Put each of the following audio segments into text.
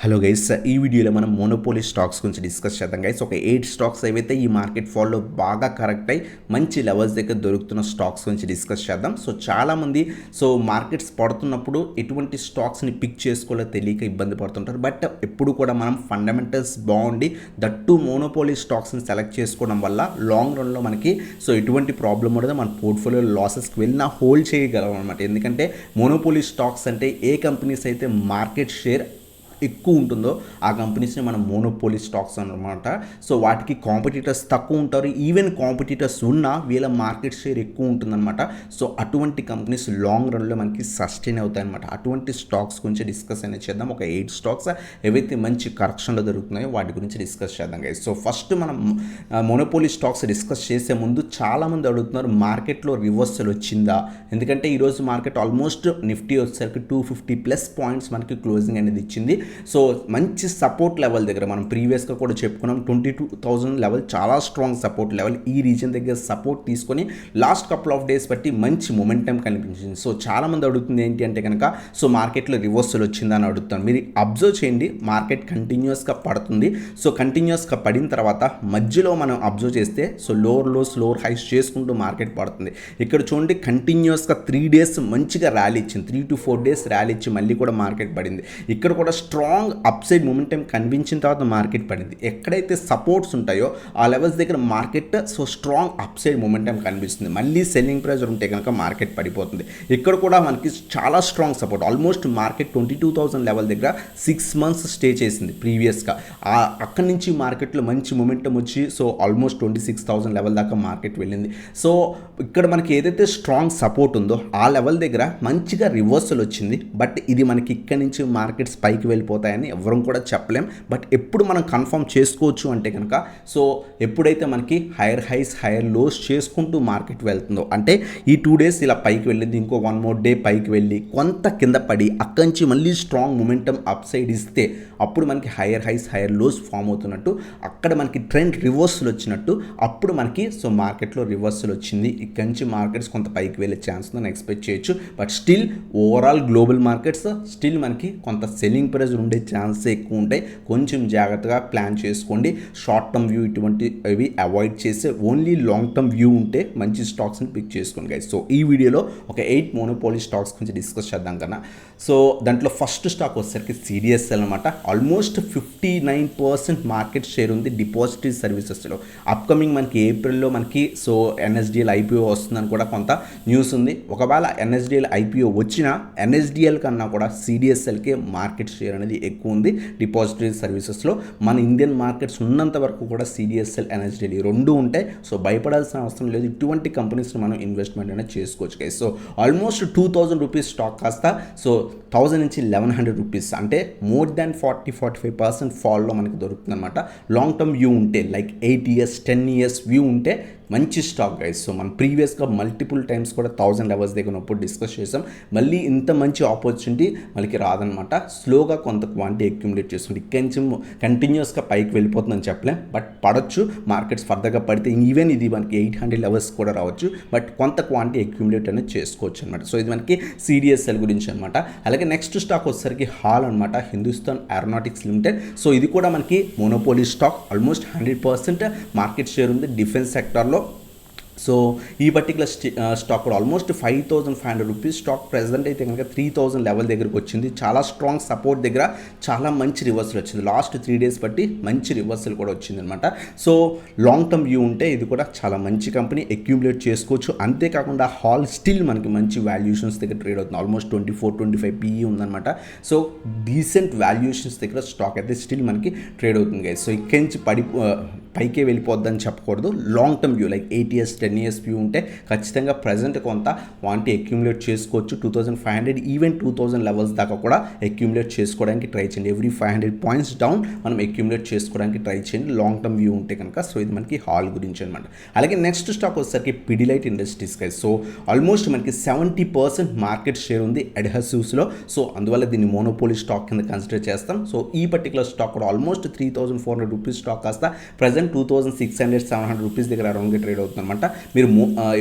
Hello guys, ఈ వీడియోలో మనం మోనోపోలీ స్టాక్స్ గురించి డిస్కస్ చేద్దాం గైస్. ఒక 8 స్టాక్స్ ఏవైతే ఈ మార్కెట్ ఫాల్లో బాగా కరెక్ట్ అయ్యి మంచి లెవెల్స్ దగ్గర దొరుకుతున్న స్టాక్స్ గురించి డిస్కస్ చేద్దాం. చాలామంది మార్కెట్స్ పడుతున్నప్పుడు ఎటువంటి స్టాక్స్ని పిక్ చేసుకోవాలో తెలియక ఇబ్బంది పడుతుంటారు. బట్ ఎప్పుడు కూడా మనం ఫండమెంటల్స్ బాగుండి దట్టు మోనోపోలీ స్టాక్స్ని సెలెక్ట్ చేసుకోవడం వల్ల లాంగ్ రన్లో మనకి ఎటువంటి ప్రాబ్లం ఉండదు. మన పోర్ట్ఫోలియో లాసెస్కి వెళ్ళినా హోల్డ్ చేయగలం అనమాట. ఎందుకంటే మోనోపోలీ స్టాక్స్ అంటే ఏ కంపెనీస్ అయితే మార్కెట్ షేర్ ఎక్కువ ఉంటుందో ఆ కంపెనీస్ని మనం మోనోపోలీ స్టాక్స్ అనమాట. వాటికి కాంపిటీటర్స్ తక్కువ ఉంటారు. ఈవెన్ కాంపిటీటర్స్ ఉన్నా వీళ్ళ మార్కెట్ షేర్ ఎక్కువ ఉంటుందన్నమాట. అటువంటి కంపెనీస్ లాంగ్ రన్లో మనకి సస్టైన్ అవుతాయి అనమాట. అటువంటి స్టాక్స్ గురించి డిస్కస్ అనేది చేద్దాం. ఒక 8 స్టాక్స్ ఏవైతే మంచి కరెక్షన్లో దొరుకుతున్నాయో వాటి గురించి డిస్కస్ చేద్దాం గైస్. ఫస్ట్ మనం మోనోపోలీ స్టాక్స్ డిస్కస్ చేసే ముందు చాలామంది అడుగుతున్నారు మార్కెట్లో రివర్సల్ వచ్చిందా. ఎందుకంటే ఈరోజు మార్కెట్ ఆల్మోస్ట్ నిఫ్టీ వచ్చేసరికి 250+ పాయింట్స్ మనకి క్లోజింగ్ అనేది ఇచ్చింది. మంచి సపోర్ట్ లెవెల్ దగ్గర మనం ప్రీవియస్గా కూడా చెప్పుకున్నాం. 22,000 లెవెల్ చాలా స్ట్రాంగ్ సపోర్ట్ లెవెల్. ఈ రీజన్ దగ్గర సపోర్ట్ తీసుకొని లాస్ట్ కపుల్ ఆఫ్ డేస్ బట్టి మంచి మొమెంటం కనిపించింది. చాలామంది అడుగుతుంది ఏంటి అంటే కనుక మార్కెట్లో రివర్సల్ వచ్చిందా అని అడుగుతాను. మీరు అబ్జర్వ్ చేయండి, మార్కెట్ కంటిన్యూస్గా పడుతుంది. కంటిన్యూస్గా పడిన తర్వాత మధ్యలో మనం అబ్జర్వ్ చేస్తే లోవర్ లోస్ లోవర్ హైస్ చేసుకుంటూ మార్కెట్ పడుతుంది. ఇక్కడ చూడండి, కంటిన్యూస్గా 3 డేస్ మంచిగా ర్యాలీ ఇచ్చింది. 3 to 4 డేస్ ర్యాలీ ఇచ్చి మళ్ళీ కూడా మార్కెట్ పడింది. ఇక్కడ కూడా స్ట్రాంగ్ అప్ సైడ్ మొమెంటం కనిపించిన తర్వాత మార్కెట్ పడింది. ఎక్కడైతే సపోర్ట్స్ ఉంటాయో ఆ లెవెల్స్ దగ్గర market strong up side momentum కనిపిస్తుంది. మళ్ళీ సెల్లింగ్ ప్రెజర్ ఉంటే కనుక మార్కెట్ పడిపోతుంది. ఇక్కడ కూడా మనకి చాలా strong support. Almost market 22,000 level దగ్గర 6 months స్టే చేసింది ప్రీవియస్గా. అక్కడి నుంచి మార్కెట్లో మంచి మొమెంటం వచ్చి ఆల్మోస్ట్ 26,000 లెవెల్ దాకా మార్కెట్ వెళ్ళింది. ఇక్కడ మనకి ఏదైతే స్ట్రాంగ్ సపోర్ట్ ఉందో ఆ లెవెల్ దగ్గర మంచిగా రివర్సల్ వచ్చింది. బట్ ఇది మనకి ఇక్కడి నుంచి మార్కెట్స్ పైకి వెళ్ళిపోతాయని ఎవరూ కూడా చెప్పలేం. బట్ ఎప్పుడు మనం కన్ఫర్మ్ చేసుకోవచ్చు అంటే కనుక ఎప్పుడైతే మనకి హైయర్ హైస్ హైయర్ లోస్ చేసుకుంటూ మార్కెట్ వెళ్తుందో, అంటే ఈ 2 days ఇలా పైకి వెళ్ళింది, ఇంకో 1 more day పైకి వెళ్ళి కొంత కింద పడి అక్కడి నుంచి మళ్ళీ స్ట్రాంగ్ మొమెంటం అప్ సైడ్ ఇస్తే అప్పుడు మనకి higher highs higher lows form అవుతున్నట్టు, అక్కడ మనకి ట్రెండ్ రివర్సల్ వచ్చినట్టు, అప్పుడు మనకి మార్కెట్లో రివర్సల్ వచ్చింది. ఇక్కడి నుంచి మార్కెట్స్ కొంత పైకి వెళ్ళే ఛాన్స్ ఉందని ఎక్స్పెక్ట్ చేయొచ్చు. But still overall global markets still మనకి కొంత సెల్లింగ్ ప్రెజర్ ఉండే ఛాన్స్ ఎక్కువ ఉంటాయి. కొంచెం జాగ్రత్తగా ప్లాన్ చేసుకోండి. షార్ట్ టర్మ్ వ్యూ ఇటువంటివి అవాయిడ్ చేసి ఓన్లీ లాంగ్ టర్మ్ వ్యూ ఉంటే మంచి స్టాక్స్ని పిక్ చేసుకోండి గైస్. ఈ వీడియోలో ఒక 8 మోనోపోలీ స్టాక్స్ గురించి డిస్కస్ చేద్దాం కన్నా. దాంట్లో ఫస్ట్ స్టాక్ వచ్చేసరికి సిడిఎస్ఎల్ అనమాట. ఆల్మోస్ట్ 59% మార్కెట్ షేర్ ఉంది డిపాజిటరీ సర్వీసెస్లో. అప్కమింగ్ మనకి ఏప్రిల్లో మనకి ఎన్ఎస్డిఎల్ ఐపీఓ వస్తుందని కూడా కొంత న్యూస్ ఉంది. ఒకవేళ ఎన్ఎస్డిఎల్ ఐపీఓ వచ్చినా ఎన్ఎస్డిఎల్ కన్నా కూడా సిడిఎస్ఎల్కే మార్కెట్ షేర్ అనేది ఎక్కువ ఉంది డిపాజిటరీ సర్వీసెస్లో. మన ఇండియన్ మార్కెట్స్ ఉన్నంత వరకు కూడా సిడిఎస్ఎల్ ఎన్ఎస్డిఎల్ రెండు ఉంటాయి. భయపడాల్సిన అవసరం లేదు. ఇటువంటి కంపెనీస్ని మనం ఇన్వెస్ట్మెంట్ అనేది చేసుకోవచ్చు గైస్. ఆల్మోస్ట్ 2,000 రూపీస్ స్టాక్ కాస్త 1,000 నుంచి 1,100 రూపీస్, అంటే మోర్ దాన్ 40-45% ఫాల్లో మనకి దొరుకుతుంది అనమాట. లాంగ్ టర్మ్ వ్యూ ఉంటే లైక్ 8 years 10 years వ్యూ ఉంటే మంచి స్టాక్ గైస్. మనం ప్రీవియస్గా మల్టిపుల్ టైమ్స్ కూడా 1,000 లెవెల్స్ దగ్గర ఉన్నప్పుడు డిస్కస్ చేసాం. మళ్ళీ ఇంత మంచి ఆపర్చునిటీ మనకి రాదనమాట. స్లోగా కొంత క్వాంటిటీ అక్యుములేట్ చేస్తుంది. ఇక్కడి నుంచి కంటిన్యూస్గా పైకి వెళ్ళిపోతుందని చెప్పలేం. బట్ పడవచ్చు, మార్కెట్స్ ఫర్దర్గా పడితే ఈవెన్ ఇది మనకి 800 లెవెల్స్ కూడా రావచ్చు. బట్ కొంత క్వాంటిటీ అక్యుములేట్ అనేది చేసుకోవచ్చు అనమాట. ఇది మనకి సిడిఎస్ఎల్ గురించి అనమాట. అలాగే నెక్స్ట్ స్టాక్ వచ్చేసరికి హాల్ అనమాట, హిందుస్థాన్ ఏరోనాటిక్స్ లిమిటెడ్. ఇది కూడా మనకి monopoly stock. Almost 100% market share ఉంది డిఫెన్స్ సెక్టార్లో. ఈ పర్టికులర్ స్టాక్ కూడా ఆల్మోస్ట్ 5,500 రూపీస్ స్టాక్. ప్రెజెంట్ అయితే కనుక 3,000 లెవెల్ దగ్గరకు వచ్చింది. చాలా స్ట్రాంగ్ సపోర్ట్ దగ్గర చాలా మంచి రివర్సల్ వచ్చింది. లాస్ట్ 3 days బట్టి మంచి రివర్సల్ కూడా వచ్చింది అనమాట. లాంగ్ టర్మ్ వ్యూ ఉంటే ఇది కూడా చాలా మంచి కంపెనీ, అక్యూములేట్ చేసుకోవచ్చు. అంతేకాకుండా హాల్ స్టిల్ మనకి మంచి వాల్యుయేషన్స్ దగ్గర ట్రేడ్ అవుతుంది. ఆల్మోస్ట్ 24-25 PE ఉందన్నమాట. డీసెంట్ వాల్యుయేషన్స్ దగ్గర స్టాక్ అయితే స్టిల్ మనకి ట్రేడ్ అవుతుంది గైస్. ఇక్కడి నుంచి పైకే వెళ్ళిపోద్దని చెప్పకూడదు. Long term view like 8 years 10 years view ఉంటే ఖచ్చితంగా ప్రజెంట్ కొంత క్వాంటిటీ అక్యూములేట్ చేసుకోవచ్చు. 2,500 ఈవెన్ 2,000 లెవెల్స్ దాకా కూడా అక్యూములేట్ చేసుకోవడానికి ట్రై చేయండి. ఎవ్రీ 500 పాయింట్స్ డౌన్ మనం అక్యూములేట్ చేసుకోవడానికి ట్రై చేయండి లాంగ్ టర్మ్ వ్యూ ఉంటే కనుక. ఇది మనకి హాల్ గురించి అనమాట. అలాగే నెక్స్ట్ స్టాక్ వచ్చేసరికి పిడిలైట్ ఇండస్ట్రీస్ గైస్. ఆల్మోస్ట్ మనకి 70% మార్కెట్ షేర్ ఉంది అడ్హెసివ్స్లో. అందువల్ల దీన్ని మోనోపోలీ స్టాక్ కింద కన్సిడర్ చేస్తాం. ఈ పర్టికులర్ స్టాక్ కూడా ఆల్మోస్ట్ 3,400 రూపీస్ స్టాక్ కాస్త ప్రజెంట్ ప్రజెంట్ 2600-700 రూపీస్ దగ్గర అరౌండ్గా ట్రేడ్ అవుతుంది అనమాట. మీరు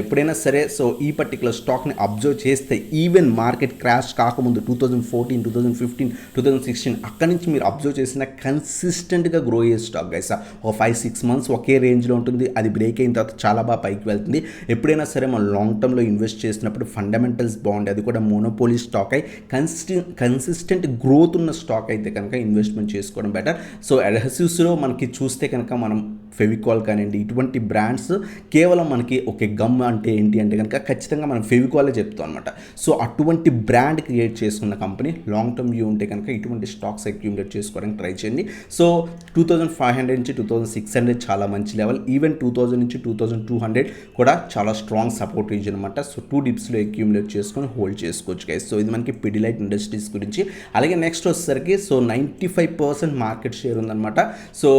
ఎప్పుడైనా సరే సో ఈ పర్టికులర్ స్టాక్ని అబ్జర్వ్ చేస్తే ఈవెన్ మార్కెట్ క్రాష్ కాకముందు 2014, 2015, 2016 అక్కడి నుంచి మీరు అబ్జర్వ్ చేసిన కన్సిస్టెంట్గా గ్రో అయ్యే స్టాక్ గైస్. ఒక 5-6 మంత్స్ ఒకే రేంజ్లో ఉంటుంది, అది బ్రేక్ అయిన తర్వాత చాలా బాగా పైకి వెళ్తుంది. ఎప్పుడైనా సరే మనం లాంగ్ టర్మ్లో ఇన్వెస్ట్ చేసినప్పుడు ఫండమెంటల్స్ బాగుండే, అది కూడా మోనోపోలీ స్టాక్ అయి కన్సిస్టెంట్ గ్రోత్ ఉన్న స్టాక్ అయితే కనుక ఇన్వెస్ట్మెంట్ చేసుకోవడం బెటర్. సో అడ్హెసివ్స్లో మనకి చూస్తే కనుక మనం ఫెవికాల్ కానివ్వండి, ఇటువంటి బ్రాండ్స్ కేవలం మనకి ఒక గమ్ అంటే ఏంటి అంటే కనుక ఖచ్చితంగా మనం ఫెవికాలే చెప్తాం అనమాట. సో అటువంటి బ్రాండ్ క్రియేట్ చేసుకున్న కంపెనీ లాంగ్ టర్మ్ వ్యూ ఉంటే కనుక ఇటువంటి స్టాక్స్ అక్యూములేట్ చేసుకోవడానికి ట్రై చేయండి. సో 2500 నుంచి 2600 చాలా మంచి లెవెల్, ఈవెన్ 2000 నుంచి 2200 కూడా చాలా స్ట్రాంగ్ సపోర్ట్ రీజన్ అనమాట. సో 2 డిప్స్లో అక్యూములేట్ చేసుకొని హోల్డ్ చేసుకోవచ్చు గైస్. సో ఇది మనకి పిడిలైట్ ఇండస్ట్రీస్ గురించి. అలాగే నెక్స్ట్ వచ్చేసరికి సో 95% మార్కెట్ షేర్ ఉందన్నమాట. సో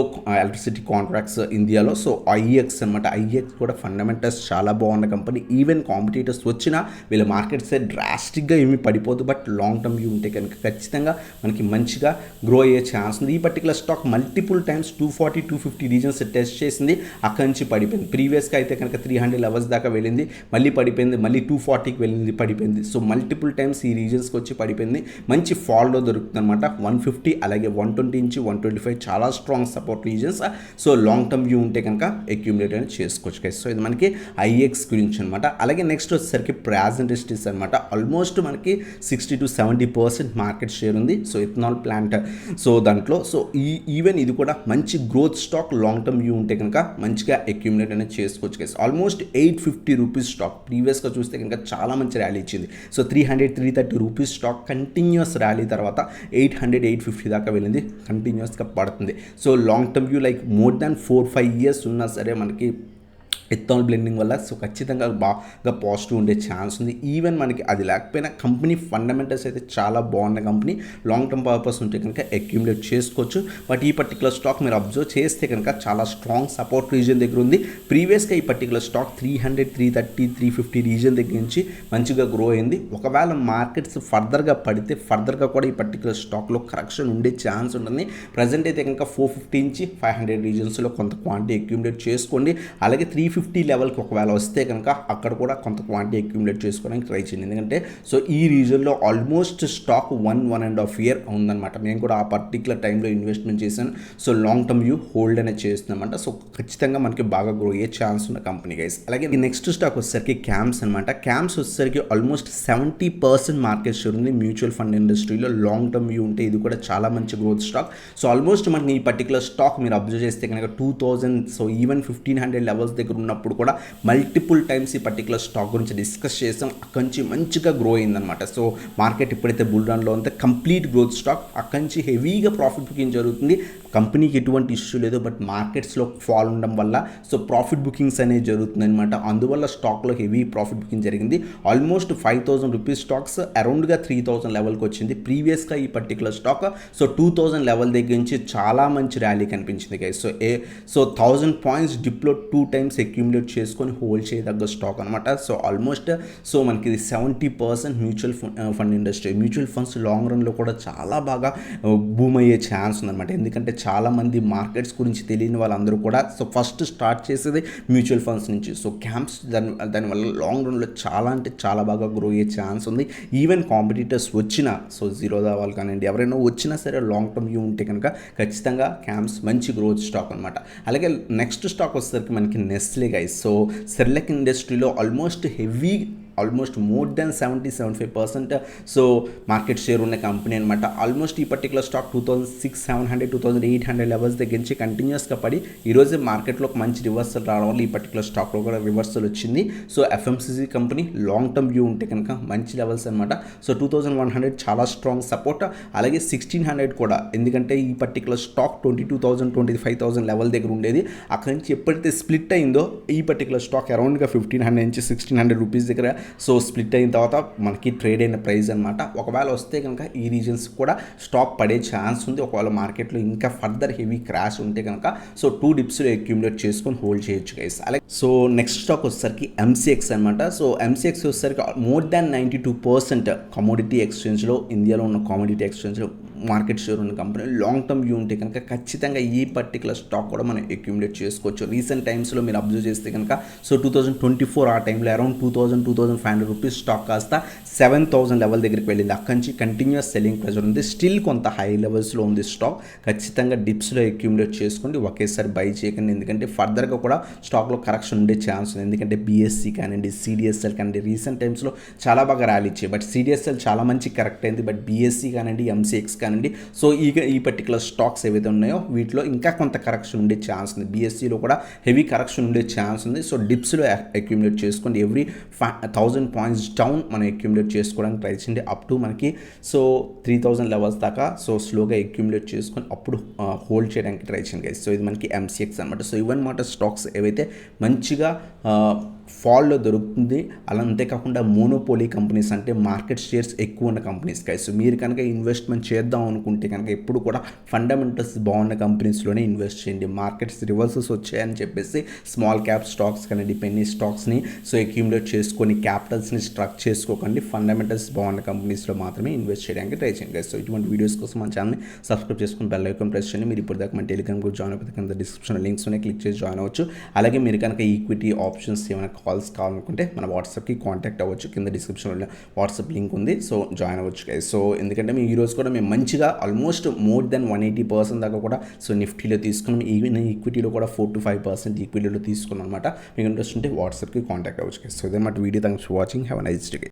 ఎలక్ట్రిసిటీ కాంట్రాక్ట్స్ ఇండియాలో. సో ఐఎక్స్ అనమాట, ఐఎక్స్ కూడా ఫండమెంటల్స్ చాలా బాగున్న కంపెనీ. ఈవెన్ కాంపిటీటర్స్ వచ్చినా వీళ్ళ మార్కెట్ షేర్ డ్రాస్టిక్గా ఏమీ పడిపోదు, బట్ లాంగ్ టర్మ్ వ్యూ ఉంటే కనుక ఖచ్చితంగా మనకి మంచిగా గ్రో అయ్యే ఛాన్స్ ఉంది. ఈ particular stock multiple times 240-250 reasons test చేసింది, అక్కడి నుంచి పడిపోయింది. ప్రీవియస్గా అయితే కనుక 300 లెవెల్స్ దాకా వెళ్ళింది, మళ్ళీ పడిపోయింది, మళ్ళీ 240కి వెళ్ళింది, పడిపోయింది. సో మల్టిపుల్ టైమ్స్ ఈ రీజన్స్కి వచ్చి పడిపోయింది. మంచి ఫాల్లో దొరుకుతుంది అనమాట. 150 అలాగే 120 నుంచి 125 చాలా strong support reasons. So long term view ఉంటే కనుక అక్యూములేట్ అనేది చేసుకోవచ్చు గైస్. సో ఇది మనకి ఐఎక్స్ గురించి అనమాట. అలాగే నెక్స్ట్ వచ్చేసరికి ప్రాజ్ ఇండస్ట్రీస్ అనమాట. ఆల్మోస్ట్ మనకి 60-70% మార్కెట్ షేర్ ఉంది. సో ఇథనాల్ ప్లాంట్ సో దాంట్లో సో ఈవెన్ ఇది కూడా మంచి growth stock. Long term view ఉంటే కనుక మంచిగా అక్యూములేట్ అనేది చేసుకోవచ్చు గైస్. ఆల్మోస్ట్ 850 రూపీస్ స్టాక్ ప్రీవియస్గా చూస్తే కనుక చాలా మంచి ర్యాలీ ఇచ్చింది. So 300-330 rupees stock continuous rally తర్వాత 800-850 దాకా వెళ్ళింది, కంటిన్యూస్గా పడుతుంది. So long term view like more than 4-5 years ఉన్నా సరే మనకి ఎథనాల్ బ్లెండింగ్ వల్ల సో ఖచ్చితంగా బాగా పాజిటివ్ ఉండే ఛాన్స్ ఉంది. ఈవెన్ మనకి అది లేకపోయినా కంపెనీ ఫండమెంటల్స్ అయితే చాలా బాగున్న కంపెనీ. లాంగ్ టర్మ్ పర్పస్ ఉంటే కనుక అక్యూములేట్ చేసుకోవచ్చు. బట్ ఈ పర్టికులర్ స్టాక్ మీరు అబ్జర్వ్ చేస్తే కనుక చాలా స్ట్రాంగ్ సపోర్ట్ రీజన్ దగ్గర ఉంది. ప్రీవియస్గా ఈ పర్టికులర్ స్టాక్ 300-330-350 రీజన్ దగ్గర నుంచి మంచిగా గ్రో అయింది. ఒకవేళ మార్కెట్స్ ఫర్దర్గా పడితే ఫర్దర్గా కూడా ఈ పర్టికులర్ స్టాక్లో కరెక్షన్ ఉండే ఛాన్స్ ఉంటుంది. ప్రజెంట్ అయితే కనుక 450 నుంచి 500 రీజన్స్లో కొంత క్వాంటిటీ అక్యూములేట్ చేసుకోండి. అలాగే 350 లెవెల్కి ఒకవేళ వస్తే కనుక అక్కడ కూడా కొంత క్వాంటిటీ అక్యూములేట్ చేసుకోవడానికి ట్రై చేయండి. ఎందుకంటే సో ఈ రీజన్లో ఆల్మోస్ట్ స్టాక్ 1.5 ఇయర్ ఉందన్నమాట. నేను కూడా ఆ పర్టికులర్ టైంలో ఇన్వెస్ట్మెంట్ చేశాను. So long term view hold అనేది చేస్తుందన్నమాట. సో ఖచ్చితంగా మనకి బాగా గ్రో అయ్యే ఛాన్స్ ఉన్న కంపెనీ గైస్. అలాగే నెక్స్ట్ స్టాక్ వచ్చేసరికి క్యామ్స్ అనమాట. క్యామ్స్ వచ్చేసరికి ఆల్మోస్ట్ 70% మార్కెట్ షేర్ ఉంది మ్యూచువల్ ఫండ్ ఇండస్ట్రీలో. లాంగ్ టర్మ్ వ్యూ ఉంటే ఇది కూడా చాలా మంచి గ్రోత్ స్టాక్. సో ఆల్మోస్ట్ మనకి ఈ పర్టికులర్ స్టాక్ మీరు అబ్జర్వ్ చేస్తే కనుక 2000 సో ఈవెన్ 1500 లెవెల్స్ దగ్గర ఉన్నప్పుడు కూడా మల్టిపుల్ టైమ్స్ ఈ పర్టికులర్ స్టాక్ గురించి డిస్కస్ చేసాం. అక్కడి నుంచి మంచిగా గ్రో అయిందనమాట. సో మార్కెట్ ఎప్పుడైతే బుల్ రన్లో ఉంటే కంప్లీట్ గ్రోత్ స్టాక్, అక్కడి నుంచి హెవీగా ప్రాఫిట్ బుకింగ్ జరుగుతుంది. కంపెనీకి ఎటువంటి ఇష్యూ లేదు, బట్ మార్కెట్స్లో ఫాల్ ఉండడం వల్ల సో ప్రాఫిట్ బుకింగ్స్ అనేవి జరుగుతుంది అనమాట. అందువల్ల స్టాక్లో హెవీ ప్రాఫిట్ బుకింగ్ జరిగింది. ఆల్మోస్ట్ 5000 రూపీస్ స్టాక్స్ అరౌండ్గా 3000 లెవెల్కి వచ్చింది. ప్రీవియస్గా ఈ పర్టికులర్ స్టాక్ సో 2000 లెవెల్ దగ్గర నుంచి చాలా మంచి ర్యాలీ కనిపించింది గైస్. సో 1000 పాయింట్స్ డిప్లో 2 టైమ్స్ అక్యూములేట్ చేసుకొని హోల్డ్ చేయదగ్గ స్టాక్ అనమాట. సో ఆల్మోస్ట్ సో మనకి ఇది 70% mutual fund industry. Mutual funds long రన్లో కూడా చాలా బాగా బూమ్ అయ్యే ఛాన్స్ ఉందన్నమాట. ఎందుకంటే చాలామంది మార్కెట్స్ గురించి తెలియని వాళ్ళందరూ కూడా సో ఫస్ట్ స్టార్ట్ చేసేది మ్యూచువల్ ఫండ్స్ నుంచి. సో క్యాంప్స్ దానివల్ల లాంగ్ రన్లో చాలా అంటే చాలా బాగా గ్రో అయ్యే ఛాన్స్ ఉంది. ఈవెన్ కాంపిటీటర్స్ వచ్చినా సో జీరోదా వాళ్ళు కానివ్వండి ఎవరైనా వచ్చినా సరే లాంగ్ టర్మ్ వ్యూ ఉంటే కనుక ఖచ్చితంగా క్యాంప్స్ మంచి గ్రోత్ స్టాక్ అనమాట. అలాగే నెక్స్ట్ స్టాక్ వచ్చేసరికి మనకి నెస్లే గైస్. సో సెర్లెక్ ఇండస్ట్రీలో almost more than 70-75% so market share ఉన్న కంపెనీ అనమాట. ఆల్మోస్ట్ ఈ పర్టికులర్ స్టాక్ 2600-2800 లెవెల్స్ దగ్గర నుంచి కంటిన్యూస్గా పడి ఈరోజు మార్కెట్లో ఒక మంచి రివర్సల్ రావడం వల్ల ఈ పర్టికులర్ స్టాక్లో కూడా రివర్సల్ వచ్చింది. So FMCG company long term view ఉంటే కనుక మంచి లెవెల్స్ అనమాట. సో 2100 చాలా స్ట్రాంగ్ సపోర్ట్, అలాగే 1600 కూడా. ఎందుకంటే ఈ పర్టికులర్ స్టాక్ 22,000-25,000 లెవెల్ దగ్గర ఉండేది. అక్కడి నుంచి ఎప్పుడైతే స్ప్లిట్ అయిందో ఈ పర్టికులర్ స్టాక్ అరౌండ్గా 1500 నుంచి 1600 రూపీస్ దగ్గర సో స్ప్లిట్ అయిన తర్వాత మనకి ట్రేడ్ అయిన ప్రైస్ అనమాట. ఒకవేళ వస్తే కనుక ఈ రీజన్స్ కూడా స్టాక్ పడే ఛాన్స్ ఉంది. ఒకవేళ మార్కెట్లో ఇంకా ఫర్దర్ హెవీ క్రాష్ ఉంటే కనుక సో 2 డిప్స్లో అక్యూములేట్ చేసుకొని హోల్డ్ చేయొచ్చు గైస్. అలాగే సో నెక్స్ట్ స్టాక్ వచ్చేసరికి ఎంసీఎక్స్ అనమాట. సో ఎంసీఎక్స్ వచ్చేసరికి మోర్ దాన్ 92% కమోడిటీ ఎక్స్చేంజ్లో, ఇండియాలో ఉన్న కమోడిటీ ఎక్స్చేంజ్లో మార్కెట్ షేర్ ఉన్న కంపెనీ లాంగ్ టర్మ్ వ్యూ ఉంటే కనుక ఖచ్చితంగా ఈ పర్టికులర్ స్టాక్ కూడా మనం అక్యుములేట్ చేసుకోవచ్చు. రీసెంట్ టైమ్స్లో మీరు అబ్జర్వ్ చేస్తే కనుక సో 2024 ఆ టైంలో అరౌండ్ 2500 రూపీస్ స్టాక్ కాస్త 7000 లెవెల్ దగ్గరికి వెళ్ళింది. అక్కడి నుంచి కంటిన్యూస్ సెల్లింగ్ ప్రెజర్ ఉంది. స్టిల్ కొంత హై లెవెల్స్లో ఉంది స్టాక్. ఖచ్చితంగా డిప్స్లో అక్యుములేట్ చేసుకోండి, ఒకేసారి బై చేయకండి. ఎందుకంటే ఫర్దర్గా కూడా స్టాక్లో కరెక్షన్ ఉండే ఛాన్స్ ఉంది. ఎందుకంటే బీఎస్సీ కానివ్వండి, సిడిఎస్ఎల్ కానివ్వండి రీసెంట్ టైమ్స్లో చాలా బాగా ర్యాలీ ఇచ్చాయి. బట్ సిడిఎస్ఎల్ చాలా మంచి కరెక్ట్ అయింది. బట్ బీఎస్సీ కానివ్వండి, ఎంసీఎక్స్ కానివ్వండి, సో ఈ పర్టికులర్ స్టాక్స్ ఏవైతే ఉన్నాయో వీటిలో ఇంకా కొంత కరెక్షన్ ఉండే ఛాన్స్ ఉంది. బీఎస్సీలో కూడా హెవీ కరెక్షన్ ఉండే ఛాన్స్ ఉంది. సో డిప్స్లో అక్యుములేట్ చేసుకోండి. ఎవ్రీ 1000 పాయింట్స్ డౌన్ మనం అక్యుములేట్ చేసుకోవడానికి ట్రై చేయండి. అప్ టు మనకి సో 3000 లెవెల్స్ దాకా సో స్లోగా అక్యుములేట్ చేసుకొని అప్పుడు హోల్డ్ చేయడానికి ట్రై చేయండి గైస్. సో ఇది మనకి ఎంసీఎక్స్ అనమాట. సో ఇవన్నమాట స్టాక్స్ ఏవైతే మంచిగా ఫాల్లో దొరుకుతుంది. అలా అంతేకాకుండా మోనోపోలీ కంపెనీస్ అంటే మార్కెట్ షేర్స్ ఎక్కువ ఉన్న కంపెనీస్ గైస్. సో మీరు కనుక ఇన్వెస్ట్మెంట్ చేద్దాం అనుకుంటే కనుక ఎప్పుడు కూడా ఫండమెంటల్స్ బాగున్న కంపెనీస్లోనే ఇన్వెస్ట్ చేయండి. మార్కెట్స్ రివర్సెస్ వచ్చాయని చెప్పేసి స్మాల్ క్యాప్ స్టాక్స్ కానీ పెన్నీ స్టాక్స్ని సో అక్యూములేట్ చేసుకొని క్యాపిటల్స్ని స్ట్రక్ చేసుకోకండి. ఫండమెంటల్స్ బాగున్న కంపెనీస్లో మాత్రమే ఇన్వెస్ట్ చేయడానికి ట్రై చేయండి గైస్. సో ఇటువంటి వీడియోస్ కోసం మన ఛానల్ని సబ్స్క్రైబ్ చేసుకుని బెల్ ఐకాన్ ప్రెస్ చేయండి. మీరు ఇప్పుడు దాకా మన టెలిగ్రామ్ గ్రూప్ జాయిన్ అయిపోతే కింద డిస్క్రిప్షన్లో లింక్స్ ఉన్నాయి, క్లిక్ చేసి జాయిన్ అవ్వచ్చు. అలాగే మీరు కనుక ఈక్విటీ ఆప్షన్స్ ఏమైనా కాల్స్ కావాలనుకుంటే మన వాట్సాప్కి కాంటాక్ట్ అవ్వచ్చు. కింద డిస్క్రిప్షన్లో వాట్సాప్ లింక్ ఉంది, సో జాయిన్ అవ్వచ్చు గైస్. సో ఎందుకంటే మేము ఈరోజు కూడా మేము మంచిగా ఆల్మోస్ట్ మోర్ దెన్ 180% దాకా కూడా సో నిఫ్టీలో తీసుకున్నాం. ఈవెన్ ఈక్విటీలో కూడా 4 to 5% ఈక్విటీలో తీసుకున్నాం అనమాట. మీకు ఇంట్రెస్ట్ ఉంటే వాట్సాప్కి కాంటాక్ట్ అవ్వచ్చు గైస్. సో ఇదే మాట video. Thanks for watching. Have a nice day.